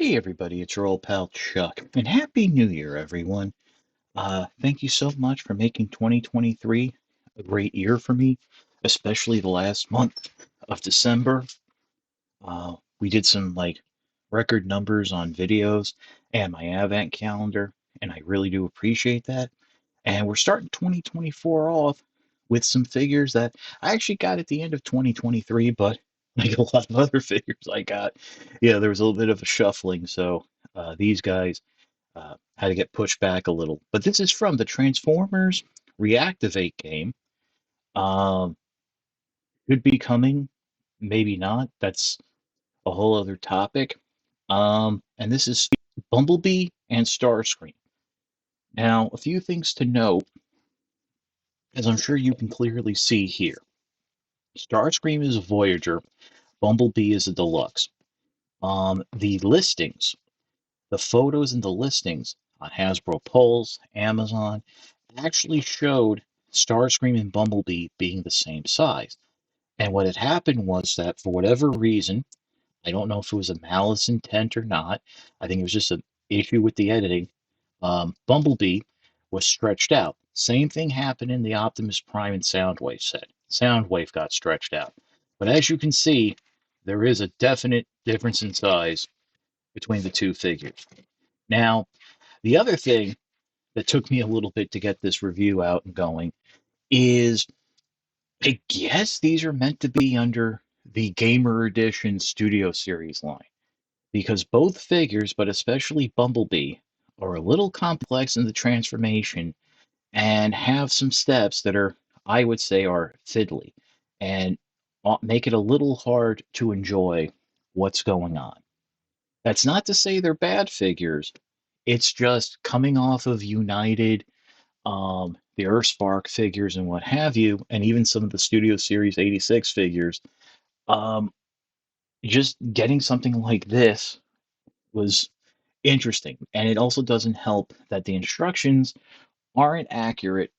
Hey everybody, it's your old pal Chuck, and Happy New Year, everyone. Thank you so much for making 2023 a great year for me, especially the last month of December. We did some record numbers on videos and my Advent calendar, and I really do appreciate that. And we're starting 2024 off with some figures that I actually got at the end of 2023, but like a lot of other figures I got, yeah, there was a little bit of a shuffling. So these guys had to get pushed back a little. But this is from the Transformers Reactivate game. Um, could be coming, maybe not. That's a whole other topic. And this is Bumblebee and Starscream. Now, a few things to note, as I'm sure you can clearly see here. Starscream is a Voyager, Bumblebee is a Deluxe. The listings, the photos and the listings on Hasbro Pulse, Amazon, actually showed Starscream and Bumblebee being the same size. And what had happened was that for whatever reason, I don't know if it was a malice intent or not, I think it was just an issue with the editing. Bumblebee was stretched out. Same thing happened in the Optimus Prime and Soundwave set. Soundwave got stretched out. But as you can see, there is a definite difference in size between the two figures. Now, the other thing that took me a little bit to get this review out and going is I guess these are meant to be under the Gamer Edition Studio Series line because both figures, but especially Bumblebee, are a little complex in the transformation and have some steps that are, I would say, are fiddly and make it a little hard to enjoy what's going on. That's not to say they're bad figures. It's just coming off of United, the Earthspark figures and what have you, and even some of the Studio Series 86 figures. Um, just getting something like this was interesting. And it also doesn't help that the instructions aren't accurate.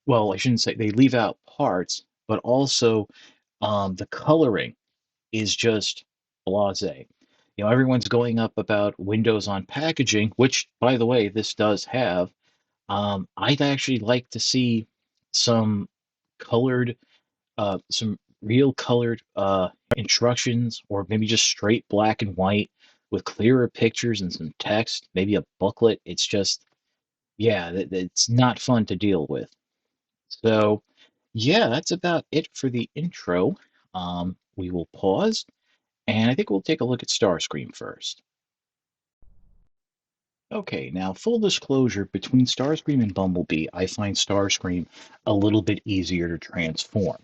Well, I shouldn't say they leave out parts, but also the coloring is just blase. Everyone's going up about Windows on packaging, which, by the way, this does have. I'd actually like to see some colored, some real colored instructions, or maybe just straight black and white with clearer pictures and some text, maybe a booklet. It's just, yeah, it's not fun to deal with. So, yeah, that's about it for the intro. We will pause, and I think we'll take a look at Starscream first. Okay, now full disclosure, between Starscream and Bumblebee, I find Starscream a little bit easier to transform.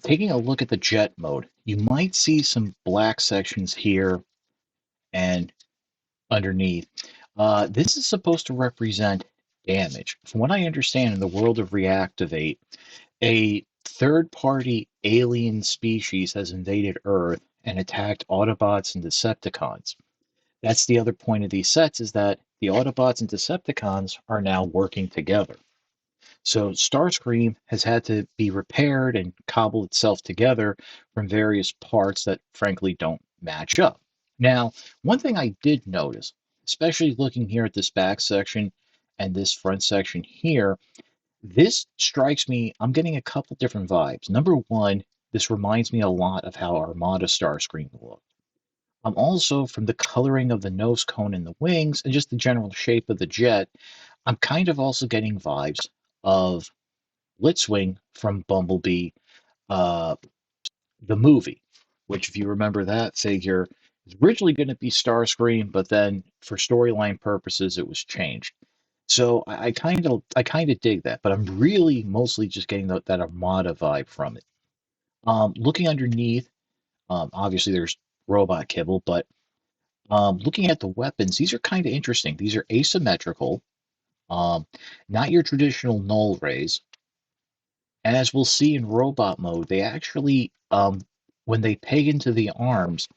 Taking a look at the jet mode, you might see some black sections here and underneath. This is supposed to represent damage. From what I understand, in the world of Reactivate, a third-party alien species has invaded Earth and attacked Autobots and Decepticons. That's the other point of these sets, is that the Autobots and Decepticons are now working together. So Starscream has had to be repaired and cobble itself together from various parts that frankly don't match up. Now, one thing I did notice, especially looking here at this back section and this front section here, this strikes me, I'm getting a couple different vibes. Number one, this reminds me a lot of how Armada Starscream looked. I'm also, from the coloring of the nose cone and the wings and just the general shape of the jet, I'm kind of also getting vibes of Blitzwing from Bumblebee, uh, the movie, which, if you remember that figure, was originally going to be Starscream, but then for storyline purposes, it was changed. So I kind of dig that, but I'm really mostly just getting that Armada vibe from it. Looking underneath, obviously there's robot kibble, but looking at the weapons, these are kind of interesting. These are asymmetrical, um, not your traditional null rays. And as we'll see in robot mode, they actually, when they peg into the arms,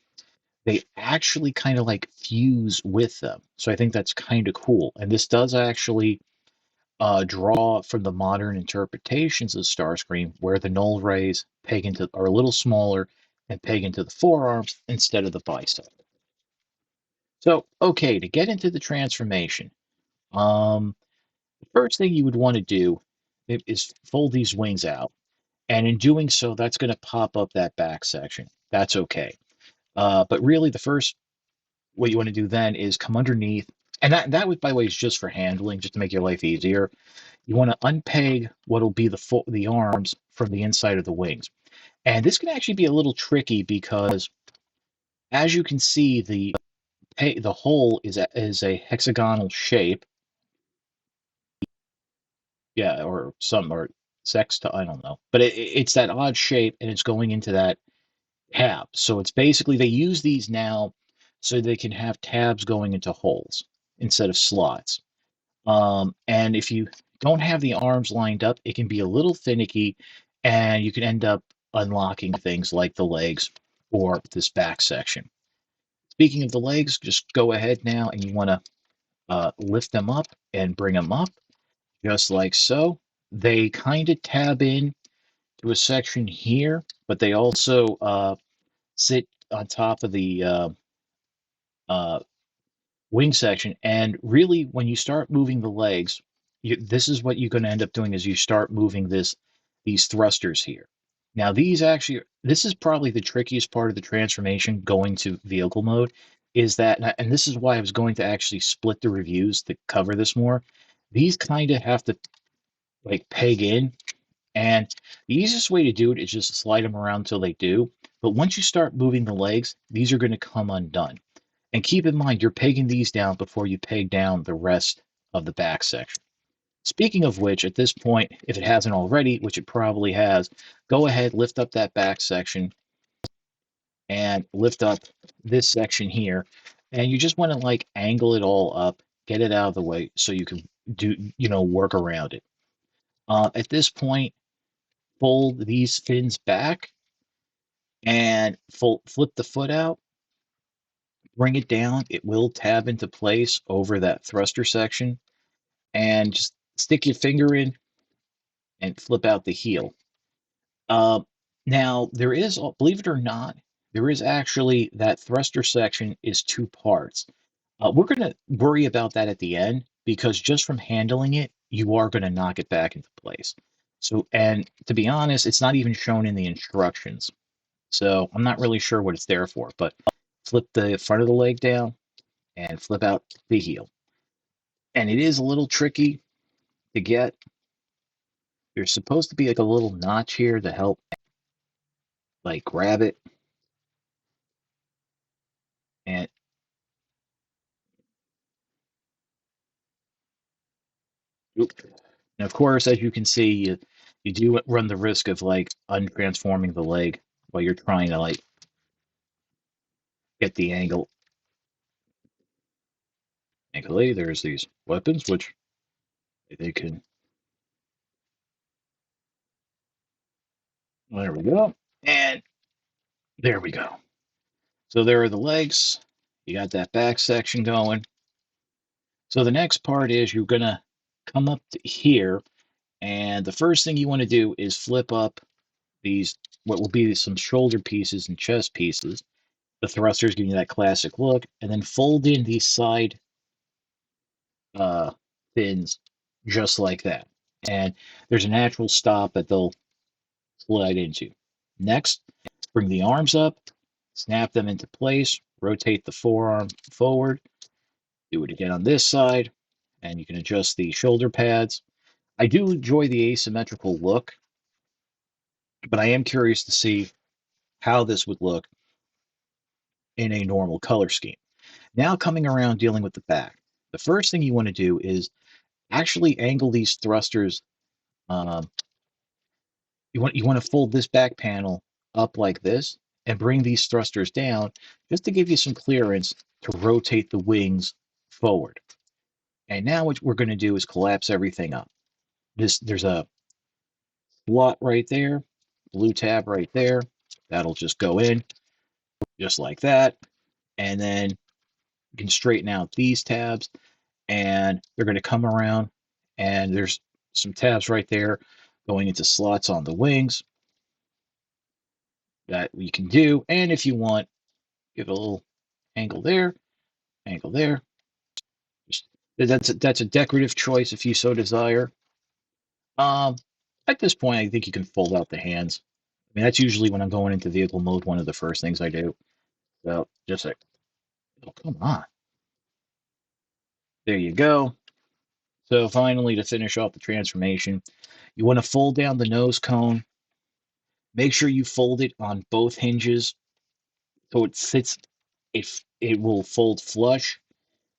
they actually kind of like fuse with them. So I think that's kind of cool. And this does actually draw from the modern interpretations of Starscream, where the null rays peg into are a little smaller and peg into the forearms instead of the bicep. So, okay, to get into the transformation, um, the first thing you would want to do is fold these wings out. And in doing so, that's going to pop up that back section. That's okay. But really, the first what you want to do then is come underneath, and that by the way is just for handling, just to make your life easier. You want to unpeg what'll be the arms from the inside of the wings, and this can actually be a little tricky because, as you can see, the hole is a hexagonal shape, yeah, or sexta, I don't know, but it's that odd shape, and it's going into that tab. So it's basically they use these now so they can have tabs going into holes instead of slots. And if you don't have the arms lined up, it can be a little finicky, and you can end up unlocking things like the legs or this back section. Speaking of the legs, just go ahead now and you want to lift them up and bring them up just like so. They kind of tab in to a section here, but they also sit on top of the uh, wing section. And really, when you start moving the legs, this is what you're going to end up doing is you start moving these thrusters here. Now, this is probably the trickiest part of the transformation going to vehicle mode is that, and this is why I was going to actually split the reviews to cover this more. These kind of have to like peg in, and the easiest way to do it is just slide them around until they do. But once you start moving the legs, these are going to come undone. And keep in mind, you're pegging these down before you peg down the rest of the back section. Speaking of which, at this point, if it hasn't already, which it probably has, go ahead, lift up that back section and lift up this section here. And you just want to like angle it all up, get it out of the way so you can work around it. At this point, fold these fins back and flip the foot out, bring it down. It will tab into place over that thruster section, and just stick your finger in and flip out the heel. Uh, Now, believe it or not, there is actually that thruster section is two parts. We're going to worry about that at the end because just from handling it, you are going to knock it back into place. So, and to be honest, it's not even shown in the instructions. So I'm not really sure what it's there for, but flip the front of the leg down and flip out the heel. And it is a little tricky to get. There's supposed to be like a little notch here to help like grab it. And, and of course, as you can see, you do run the risk of like untransforming the leg while you're trying to like get the angle. Thankfully, there's these weapons which they can. There we go. And there we go. So there are the legs. You got that back section going. So the next part is you're going to come up to here, and the first thing you want to do is flip up these, what will be some shoulder pieces and chest pieces. The thrusters giving you that classic look, and then fold in these side uh, fins just like that. And there's a natural stop that they'll slide into. Next, bring the arms up, snap them into place, rotate the forearm forward, do it again on this side, and you can adjust the shoulder pads. I do enjoy the asymmetrical look, but I am curious to see how this would look in a normal color scheme. Now coming around dealing with the back. The first thing you want to do is actually angle these thrusters. Um, you want to fold this back panel up like this and bring these thrusters down just to give you some clearance to rotate the wings forward. And now what we're going to do is collapse everything up. There's a slot right there, blue tab right there. That'll just go in just like that. And then you can straighten out these tabs and they're going to come around, and there's some tabs right there going into slots on the wings that we can do. And if you want, give it a little angle there, Angle there. Just, that's a decorative choice if you so desire. Um, at this point, I think you can fold out the hands. I mean, that's usually when I'm going into vehicle mode, one of the first things I do. So just like, oh, come on. There you go. So finally, to finish off the transformation, you want to fold down the nose cone. Make sure you fold it on both hinges so it sits. It will fold flush.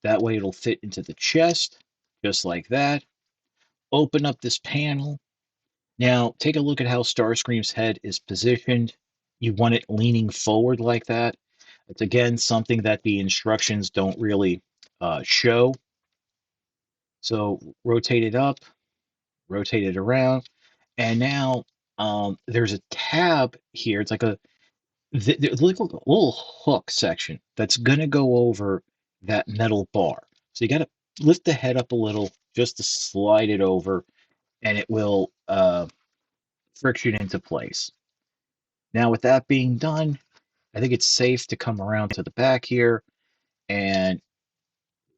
That way, it'll fit into the chest, just like that. Open up this panel. Now, take a look at how Starscream's head is positioned. You want it leaning forward like that. It's again something that the instructions don't really show. So rotate it up, rotate it around, and now there's a tab here. It's like there's like a little hook section that's gonna go over that metal bar. So you got to lift the head up a little just to slide it over, and it will friction into place. Now, with that being done, I think it's safe to come around to the back here and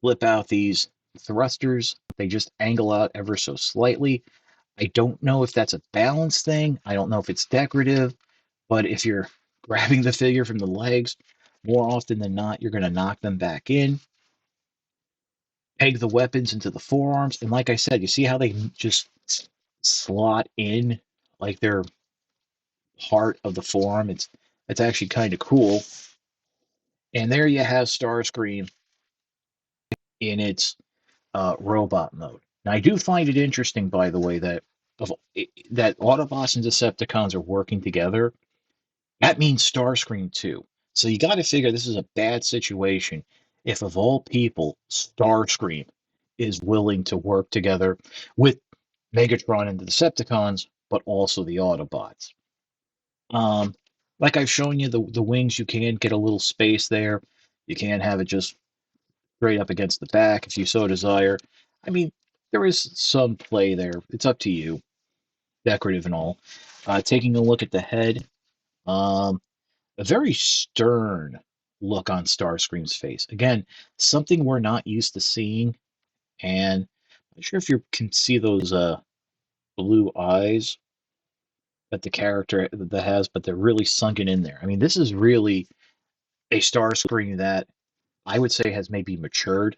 flip out these thrusters. They just angle out ever so slightly. I don't know if that's a balance thing. I don't know if it's decorative, but if you're grabbing the figure from the legs, more often than not, you're going to knock them back in. Peg the weapons into the forearms. And like I said, you see how they just slot in like they're part of the forearm? It's actually kind of cool. And there you have Starscream in its robot mode. Now, I do find it interesting, by the way, that Autobots and Decepticons are working together. That means Starscream too. So you got to figure this is a bad situation if, of all people, Starscream is willing to work together with Megatron and the Decepticons, but also the Autobots. Um, like I've shown you, the wings, you can get a little space there. You can have it just straight up against the back if you so desire. I mean, there is some play there. It's up to you, decorative and all. Taking a look at the head, um, a very stern look on Starscream's face. Again, something we're not used to seeing, and I'm not sure if you can see those blue eyes that the character that has, but they're really sunken in there. I mean, this is really a Starscream that I would say has maybe matured,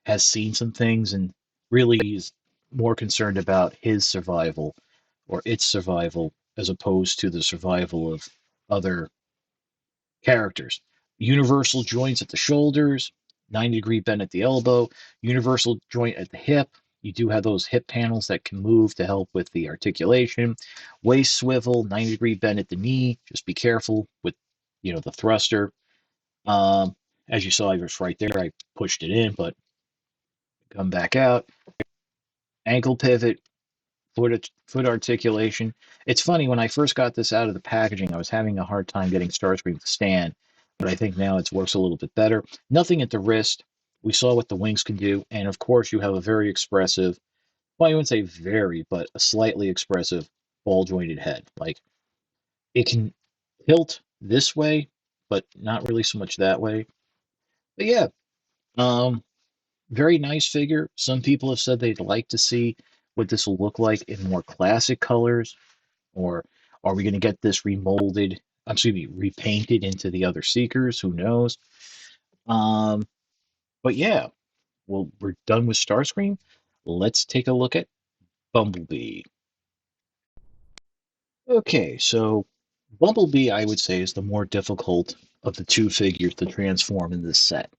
has seen some things, and really is more concerned about his survival or its survival as opposed to the survival of other characters. Universal joints at the shoulders, 90-degree bend at the elbow, universal joint at the hip. You do have those hip panels that can move to help with the articulation. Waist swivel, 90-degree bend at the knee. Just be careful with, the thruster. Um, as you saw, it was right there. I pushed it in, but come back out. Ankle pivot, foot articulation. It's funny, when I first got this out of the packaging, I was having a hard time getting Starscream to stand, but I think now it works a little bit better. Nothing at the wrist. We saw what the wings can do, and of course, you have a very expressive, well, I wouldn't say very, but a slightly expressive ball jointed head. Like, it can tilt this way, but not really so much that way. But yeah, um, very nice figure. Some people have said they'd like to see what this will look like in more classic colors, or are we going to get this remolded, excuse me, repainted into the other Seekers? Who knows? Um, but yeah, well, we're done with Starscream. Let's take a look at Bumblebee. Okay, so Bumblebee, I would say, is the more difficult of the two figures to transform in this set.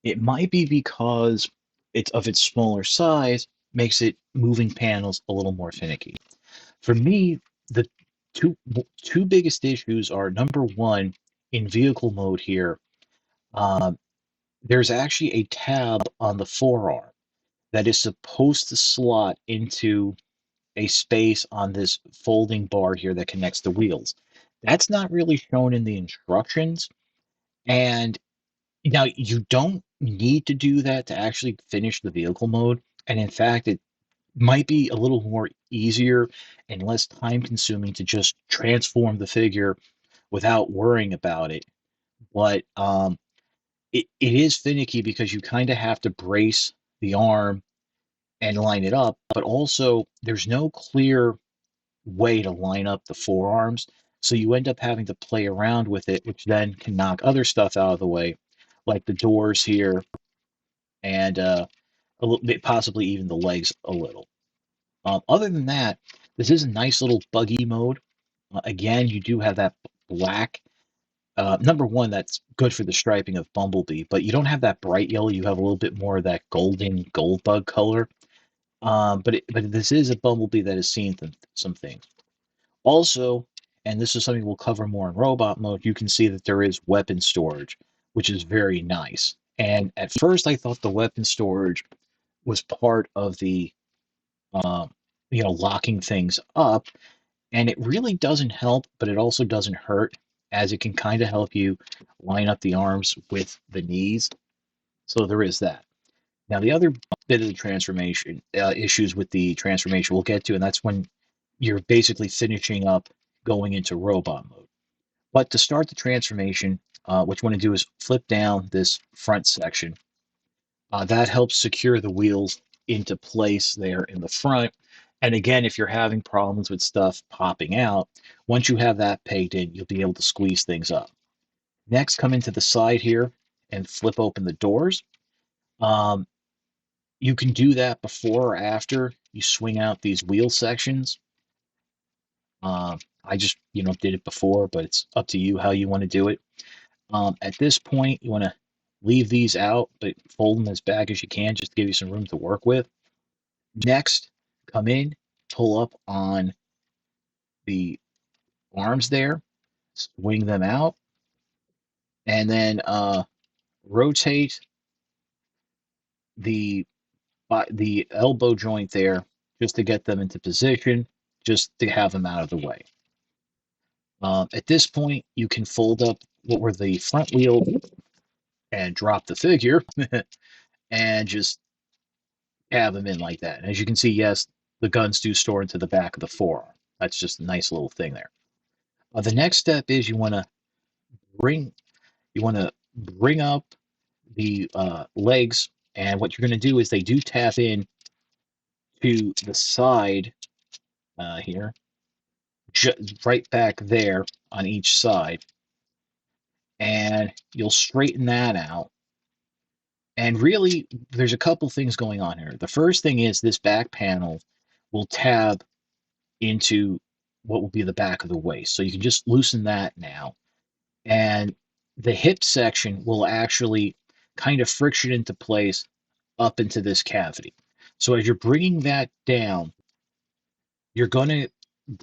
It might be because its smaller size makes it moving panels a little more finicky. For me, the two biggest issues are, number one, in vehicle mode here, um, there's actually a tab on the forearm that is supposed to slot into a space on this folding bar here that connects the wheels. That's not really shown in the instructions. And now you don't need to do that to actually finish the vehicle mode. And in fact, it might be a little more easier and less time consuming to just transform the figure without worrying about it. But it is finicky because you kind of have to brace the arm and line it up, but also there's no clear way to line up the forearms. So you end up having to play around with it, which then can knock other stuff out of the way, like the doors here and a little bit, possibly even the legs a little. Other than that, this is a nice little buggy mode. Again, you do have that black. Number one, that's good for the striping of Bumblebee, but you don't have that bright yellow. You have a little bit more of that golden gold bug color. But this is a Bumblebee that has seen some things. Also, and this is something we'll cover more in robot mode, you can see that there is weapon storage, which is very nice. And at first, I thought the weapon storage was part of the um, locking things up, and it really doesn't help, but it also doesn't hurt, as it can kind of help you line up the arms with the knees. So there is that. Now, the other bit of the transformation issues with the transformation we'll get to, and that's when you're basically finishing up going into robot mode. But to start the transformation, what you want to do is flip down this front section. That helps secure the wheels into place there in the front. And again, if you're having problems with stuff popping out, once you have that pegged in, you'll be able to squeeze things up. Next, come into the side here and flip open the doors. Um, you can do that before or after you swing out these wheel sections. I just, did it before, but it's up to you how you want to do it. At this point, you want to leave these out, but fold them as back as you can just to give you some room to work with. Next, come in, pull up on the arms there, swing them out, and then rotate the the elbow joint there just to get them into position, just to have them out of the way. At this point, you can fold up what were the front wheel and drop the figure and just have them in like that. And as you can see, yes, the guns do store into the back of the forearm. That's just a nice little thing there. The next step is bring you want to bring up the legs, and what you're going to do is they do tap in to the side here, right back there on each side, and you'll straighten that out. And really, there's a couple things going on here. The first thing is this back panel will tab into what will be the back of the waist. So you can just loosen that now. And the hip section will actually kind of friction into place up into this cavity. So as you're bringing that down, you're going to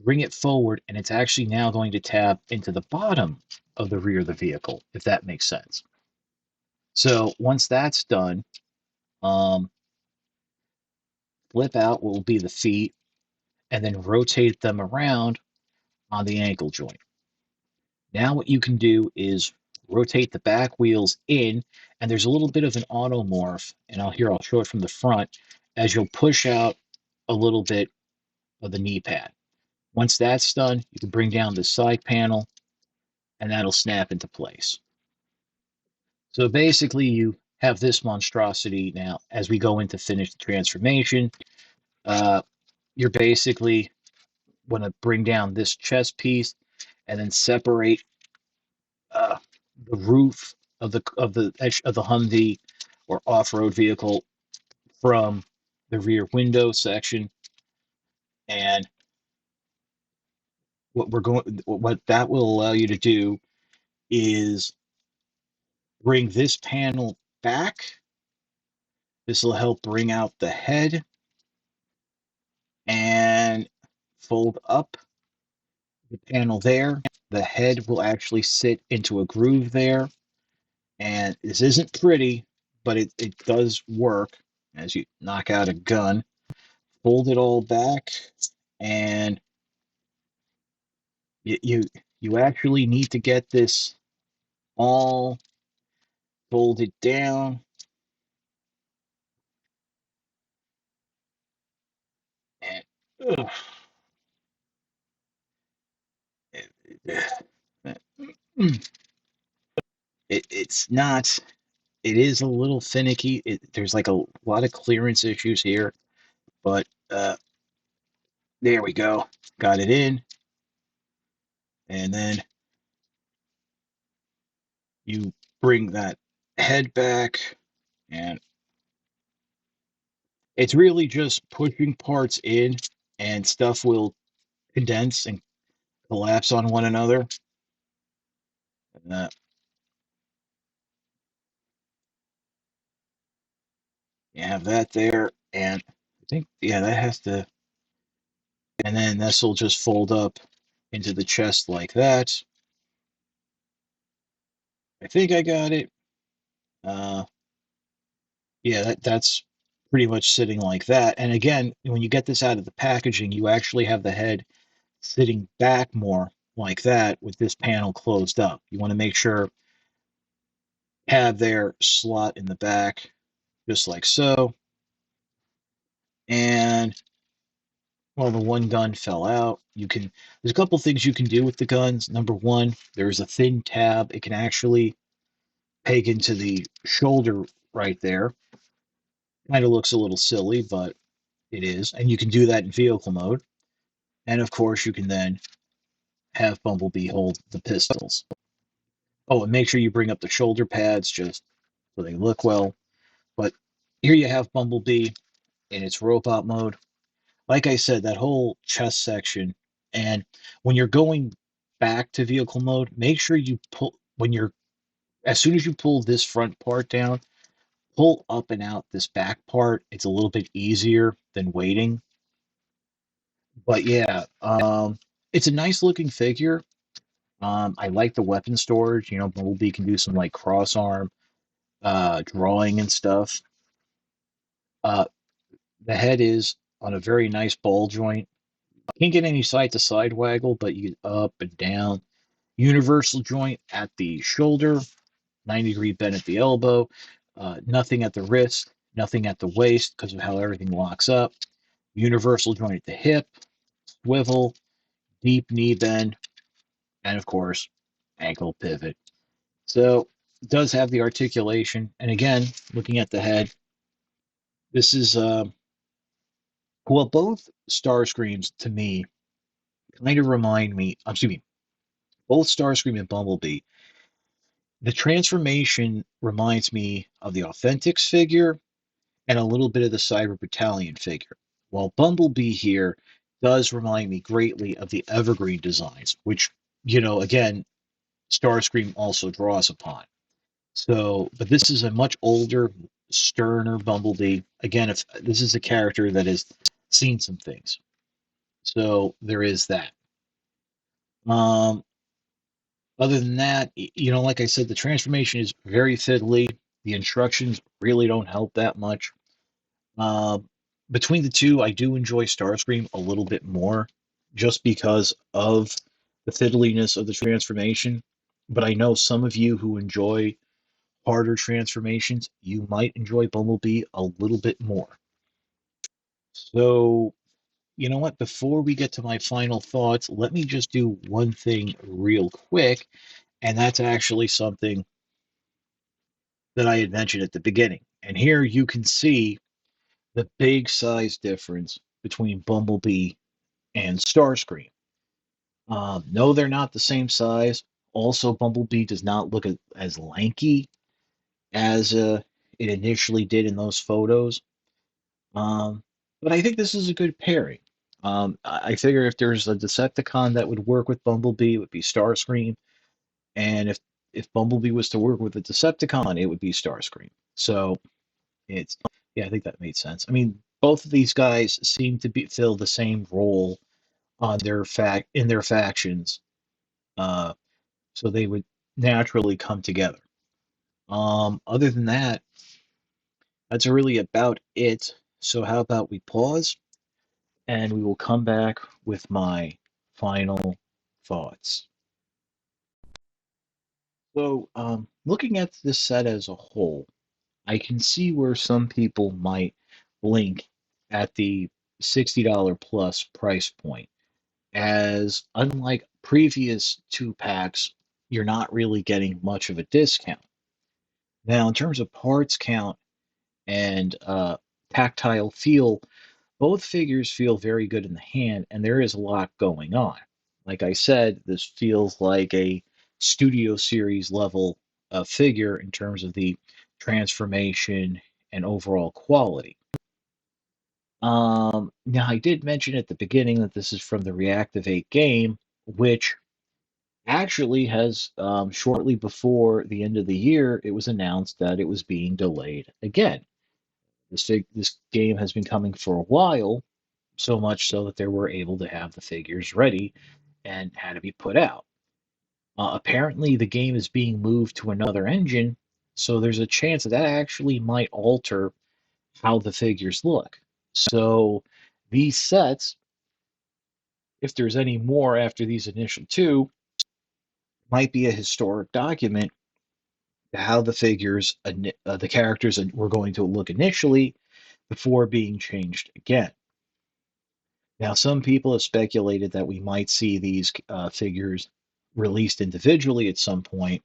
bring it forward, and it's actually now going to tab into the bottom of the rear of the vehicle, if that makes sense. So once that's done, um, flip out what will be the feet and then rotate them around on the ankle joint. Now what you can do is rotate the back wheels in, and there's a little bit of an automorph, and I'll show it from the front, as you'll push out a little bit of the knee pad. Once that's done, you can bring down the side panel, and that'll snap into place. So basically, you have this monstrosity now. As we go into finish the transformation, you're basically want to bring down this chest piece and then separate uh, the roof of the Humvee or off-road vehicle from the rear window section. And what that will allow you to do is bring this panel back. This will help bring out the head and fold up the panel there. The head will actually sit into a groove there. And this isn't pretty, but it does work as you knock out a gun. Fold it all back, and you actually need to get this all folded down. And ugh, it, it's not. it is a little finicky. There's like a lot of clearance issues here, but there we go. Got it in, and then you bring that head back, and it's really just pushing parts in, and stuff will condense and collapse on one another. And, you have that there, and I think, yeah, that has to, and then this will just fold up into the chest like that. I think I got it. Uh, yeah, that's pretty much sitting like that. And again, when you get this out of the packaging, you actually have the head sitting back more like that with this panel closed up. You want to make sure have their slot in the back, just like so. And well, the one gun fell out. There's a couple things you can do with the guns. Number one, there's a thin tab. It can actually peg into the shoulder right there. Kind of looks a little silly, but it is. And you can do that in vehicle mode. And of course, you can then have Bumblebee hold the pistols. Oh, and make sure you bring up the shoulder pads just so they look well. But here you have Bumblebee in its robot mode. Like I said, that whole chest section, and when you're going back to vehicle mode, make sure you as soon as you pull this front part down, pull up and out this back part. It's a little bit easier than waiting. But yeah, it's a nice looking figure. I like the weapon storage. Bumblebee can do some like cross arm drawing and stuff. Uh, the head is on a very nice ball joint. Can't get any side to side waggle, but you get up and down. Universal joint at the shoulder, 90-degree bend at the elbow, nothing at the wrist, nothing at the waist because of how everything locks up. Universal joint at the hip, swivel, deep knee bend, and of course, ankle pivot. So it does have the articulation. And again, looking at the head, this is well, both Starscreams to me kind of remind me. Excuse me, both Starscream and Bumblebee. The transformation reminds me of the Authentics figure and a little bit of the Cyber Battalion figure. While Bumblebee here does remind me greatly of the Evergreen designs, which, again, Starscream also draws upon. So, but this is a much older, sterner Bumblebee. Again, if this is a character that has seen some things. So there is that. Um, Other than that, like I said, the transformation is very fiddly. The instructions really don't help that much. Uh, Between the two, I do enjoy Starscream a little bit more just because of the fiddliness of the transformation. But I know some of you who enjoy harder transformations, you might enjoy Bumblebee a little bit more. So, you know what? Before we get to my final thoughts, let me just do one thing real quick, and that's actually something that I had mentioned at the beginning. And here you can see the big size difference between Bumblebee and Starscream. No, they're not the same size. Also, Bumblebee does not look as lanky as it initially did in those photos. But I think this is a good pairing. I figure if there's a Decepticon that would work with Bumblebee, it would be Starscream, and if Bumblebee was to work with a Decepticon, it would be Starscream. So it's yeah, I think that made sense. I mean, both of these guys seem to fill the same role on in their factions, uh, so they would naturally come together. Other than that, that's really about it. So how about we pause and we will come back with my final thoughts. So, looking at this set as a whole, I can see where some people might blink at the $60 plus price point, as unlike previous two packs, you're not really getting much of a discount. Now, in terms of parts count and tactile feel, both figures feel very good in the hand, and there is a lot going on. Like I said, this feels like a studio series level figure in terms of the transformation and overall quality. Now, I did mention at the beginning that this is from the Reactivate game, which actually has shortly before the end of the year, it was announced that it was being delayed again. This game has been coming for a while, so much so that they were able to have the figures ready and had to be put out. Apparently, the game is being moved to another engine, so there's a chance that that actually might alter how the figures look. So these sets, if there's any more after these initial two, might be a historic document to how the figures, the characters were going to look initially before being changed again. Now, some people have speculated that we might see these figures released individually at some point,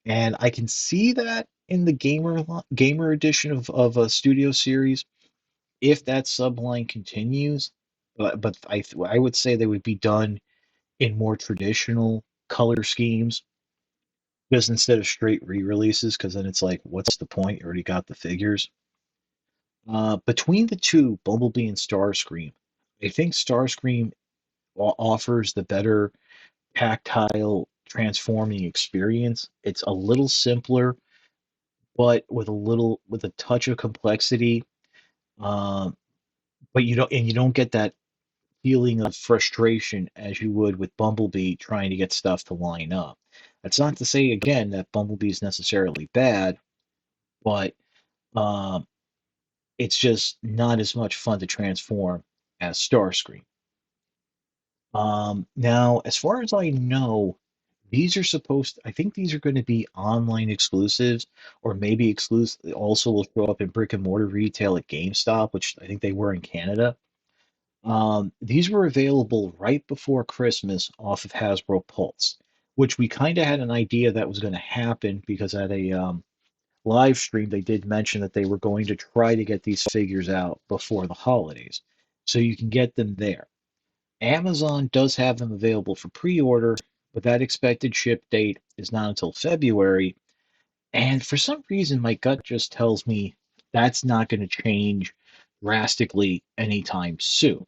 and I can see that in the gamer edition of a studio series if that subline continues. But I would say they would be done in more traditional color schemes, just instead of straight re-releases, because then it's like, what's the point? You already got the figures. Between the two, Bumblebee and Starscream, I think Starscream offers the better tactile transforming experience. It's a little simpler, but with a touch of complexity. Um, but you don't get that feeling of frustration as you would with Bumblebee trying to get stuff to line up. That's not to say again that Bumblebee is necessarily bad, but um, it's just not as much fun to transform as Starscream. Now, as far as I know, these are I think these are going to be online exclusives, or maybe exclusive also will show up in brick and mortar retail at GameStop, which I think they were in Canada. These were available right before Christmas off of Hasbro Pulse, which we kind of had an idea that was going to happen because at a live stream they did mention that they were going to try to get these figures out before the holidays. So you can get them there. Amazon does have them available for pre-order, but that expected ship date is not until February. And for some reason, my gut just tells me that's not going to change drastically anytime soon.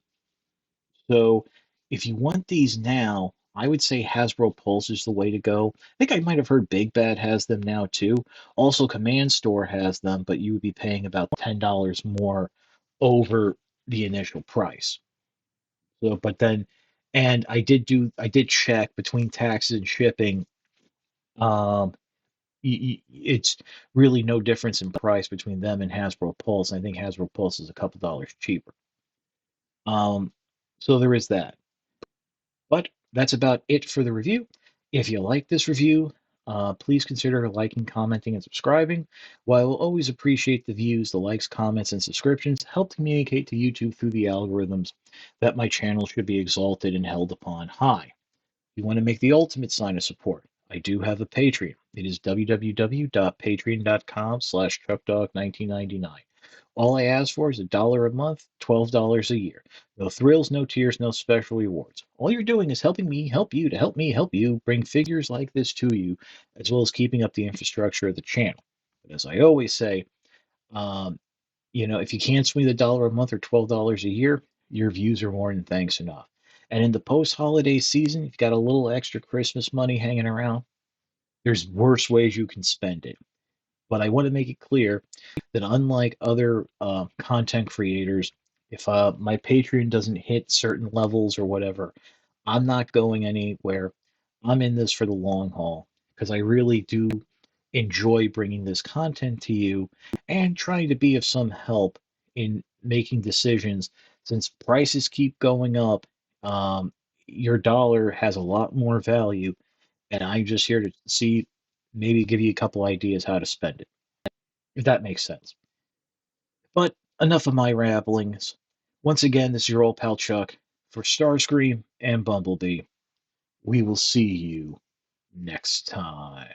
So if you want these now, I would say Hasbro Pulse is the way to go. I think I might have heard Big Bad has them now too. Also, Command Store has them, but you would be paying about $10 more over the initial price. So, but then, and I did check between taxes and shipping. Um, it's really no difference in price between them and Hasbro Pulse. I think Hasbro Pulse is a couple dollars cheaper. Um, so there is that. But that's about it for the review. If you like this review, please consider liking, commenting, and subscribing. While I will always appreciate the views, the likes, comments, and subscriptions help communicate to YouTube through the algorithms that my channel should be exalted and held upon high. If you want to make the ultimate sign of support, I do have a Patreon. It is www.patreon.com/chuckdog1999. All I ask for is $1 a month, $12 a year. No thrills, no tears, no special rewards. All you're doing is helping me help you to help me help you bring figures like this to you, as well as keeping up the infrastructure of the channel. But as I always say, um, if you can't swing the dollar a month or $12 a year, your views are more than thanks enough. And in the post-holiday season, if you've got a little extra Christmas money hanging around, there's worse ways you can spend it. But I want to make it clear that unlike other content creators, if my Patreon doesn't hit certain levels or whatever, I'm not going anywhere. I'm in this for the long haul because I really do enjoy bringing this content to you and trying to be of some help in making decisions. Since prices keep going up, um, your dollar has a lot more value, and I'm just here to see, maybe give you a couple ideas how to spend it, if that makes sense. But enough of my ramblings. Once again, this is your old pal Chuck for Starscream and Bumblebee. We will see you next time.